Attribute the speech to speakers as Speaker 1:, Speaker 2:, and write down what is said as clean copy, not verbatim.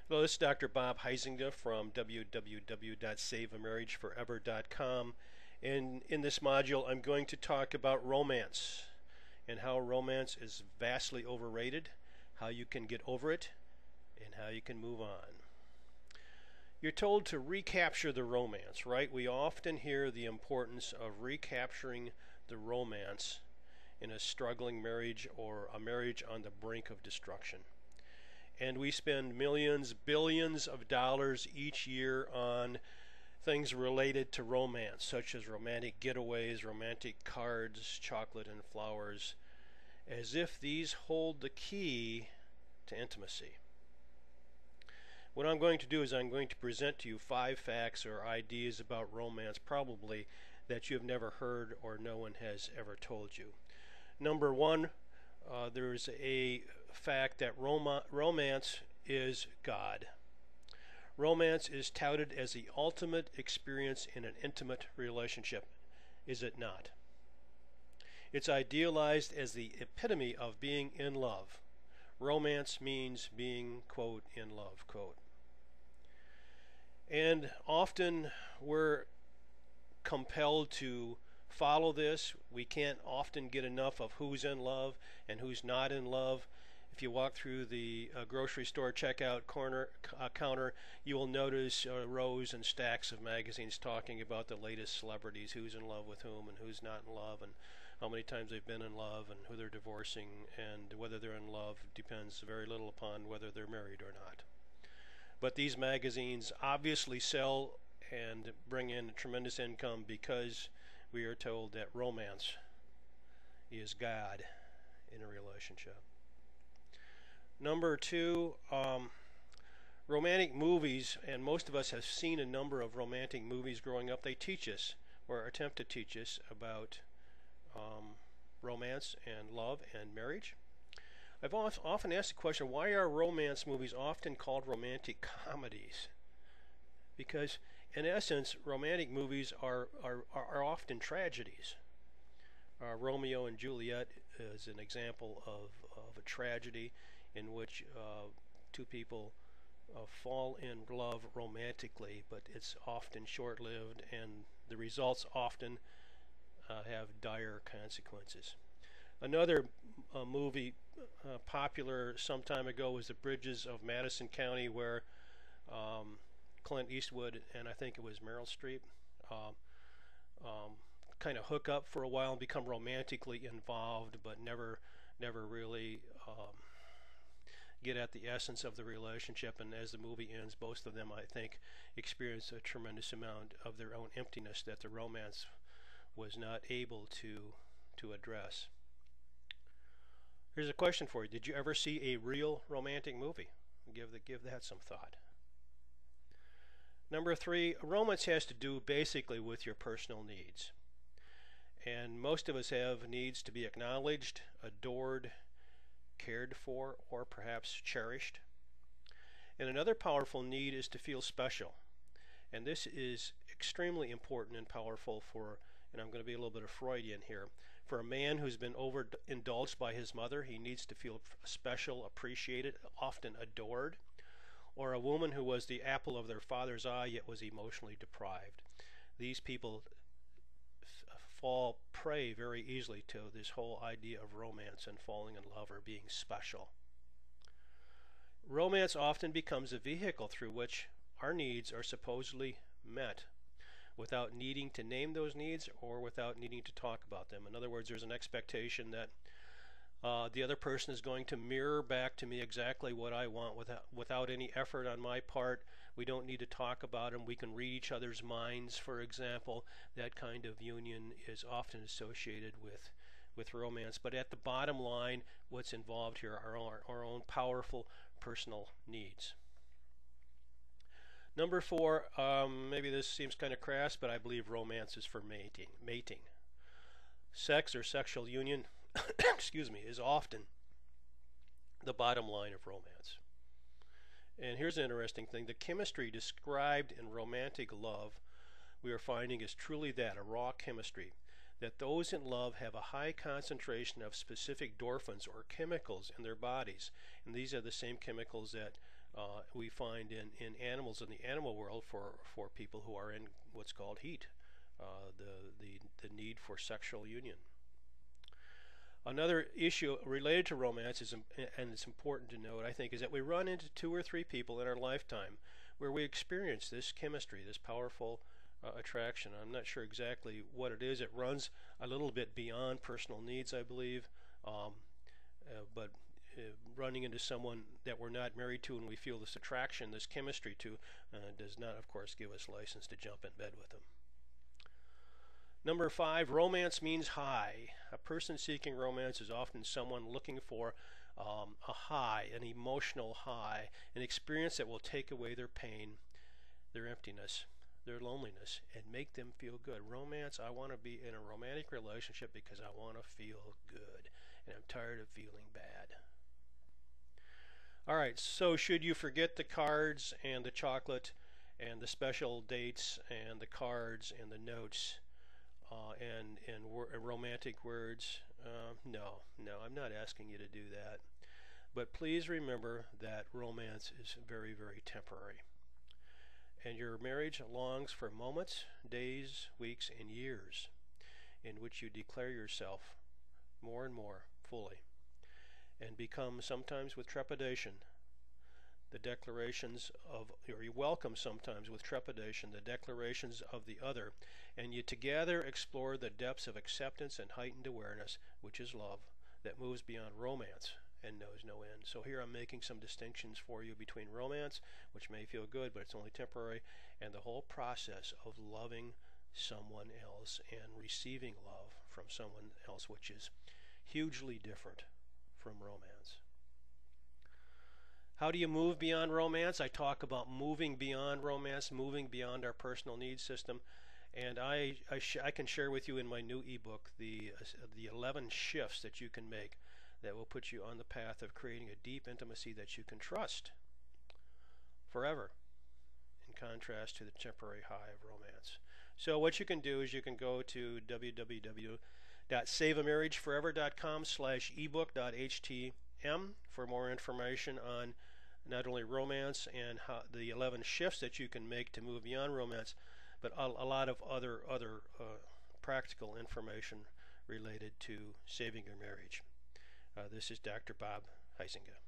Speaker 1: Hello, this is Dr. Bob Heisinger from www.saveamarriageforever.com, and in this module I'm going to talk about romance and how romance is vastly overrated, how you can get over it, and how you can move on. You're told to recapture the romance, right? We often hear the importance of recapturing the romance in a struggling marriage or a marriage on the brink of destruction. And we spend millions, billions of dollars each year on things related to romance, such as romantic getaways, romantic cards, chocolate and flowers, as if these hold the key to intimacy. What I'm going to do is I'm going to present to you 5 facts or ideas about romance, probably that you've never heard or no one has ever told you. Number 1, there's a fact that romance is God. Romance is touted as the ultimate experience in an intimate relationship, is it not? It's idealized as the epitome of being in love. Romance means being, quote, in love, quote. And often we're compelled to follow this. We can't often get enough of who's in love and who's not in love. If you walk through the grocery store checkout counter, you will notice rows and stacks of magazines talking about the latest celebrities, who's in love with whom and who's not in love, and how many times they've been in love and who they're divorcing, and whether they're in love depends very little upon whether they're married or not. But these magazines obviously sell and bring in tremendous income because we are told that romance is God in a relationship. Number 2, romantic movies, and most of us have seen a number of romantic movies growing up. They teach us, or attempt to teach us, about romance and love and marriage. I've often asked the question, why are romance movies often called romantic comedies? Because in essence, romantic movies are often tragedies. Romeo and Juliet is an example of a tragedy in which two people fall in love romantically, but it's often short-lived, and the results often have dire consequences. Another movie popular some time ago was The Bridges of Madison County, where Clint Eastwood and I think it was Meryl Streep kind of hook up for a while and become romantically involved, but never really get at the essence of the relationship. And as the movie ends, both of them, I think, experience a tremendous amount of their own emptiness that the romance was not able to address. Here's a question for you. Did you ever see a real romantic movie? Give that some thought. Number 3, romance has to do basically with your personal needs. And most of us have needs to be acknowledged, adored, cared for, or perhaps cherished. And another powerful need is to feel special. And this is extremely important and powerful for, and I'm going to be a little bit of Freudian here, for a man who's been overindulged by his mother. He needs to feel special, appreciated, often adored. Or a woman who was the apple of their father's eye yet was emotionally deprived. These people fall prey very easily to this whole idea of romance and falling in love or being special. Romance often becomes a vehicle through which our needs are supposedly met without needing to name those needs or without needing to talk about them. In other words, there's an expectation that the other person is going to mirror back to me exactly what I want without any effort on my part. We don't need to talk about them. We can read each other's minds, for example. That kind of union is often associated with romance. But at the bottom line, what's involved here are our own powerful personal needs. Number 4, maybe this seems kind of crass, but I believe romance is for mating. Sex or sexual union excuse me, is often the bottom line of romance. And here's an interesting thing. The chemistry described in romantic love, we are finding, is truly that, a raw chemistry. That those in love have a high concentration of specific endorphins or chemicals in their bodies. And these are the same chemicals that we find in animals in the animal world for people who are in what's called heat, the need for sexual union. Another issue related to romance is, and it's important to note, I think, is that we run into 2 or 3 people in our lifetime where we experience this chemistry, this powerful attraction. I'm not sure exactly what it is. It runs a little bit beyond personal needs, I believe, but running into someone that we're not married to and we feel this attraction, this chemistry to, does not, of course, give us license to jump in bed with them. Number 5, romance means high. A person seeking romance is often someone looking for a high, an emotional high, an experience that will take away their pain, their emptiness, their loneliness, and make them feel good. Romance, I want to be in a romantic relationship because I want to feel good, and I'm tired of feeling bad. All right, so should you forget the cards and the chocolate and the special dates and the cards and the notes and romantic words? No, I'm not asking you to do that. But please remember that romance is very, very temporary. And your marriage longs for moments, days, weeks, and years in which you declare yourself more and more fully and become, sometimes with trepidation, the declarations of, or you welcome sometimes with trepidation, the declarations of the other, and you together explore the depths of acceptance and heightened awareness, which is love, that moves beyond romance and knows no end. So here I'm making some distinctions for you between romance, which may feel good, but it's only temporary, and the whole process of loving someone else and receiving love from someone else, which is hugely different from romance. How do you move beyond romance? I talk about moving beyond romance, moving beyond our personal needs system, and I can share with you in my new ebook the 11 shifts that you can make that will put you on the path of creating a deep intimacy that you can trust forever, in contrast to the temporary high of romance. So what you can do is you can go to www.saveamarriageforever.com/ebook.htm for more information on not only romance and how the 11 shifts that you can make to move beyond romance, but a lot of other practical information related to saving your marriage. This is Dr. Bob Huizinga.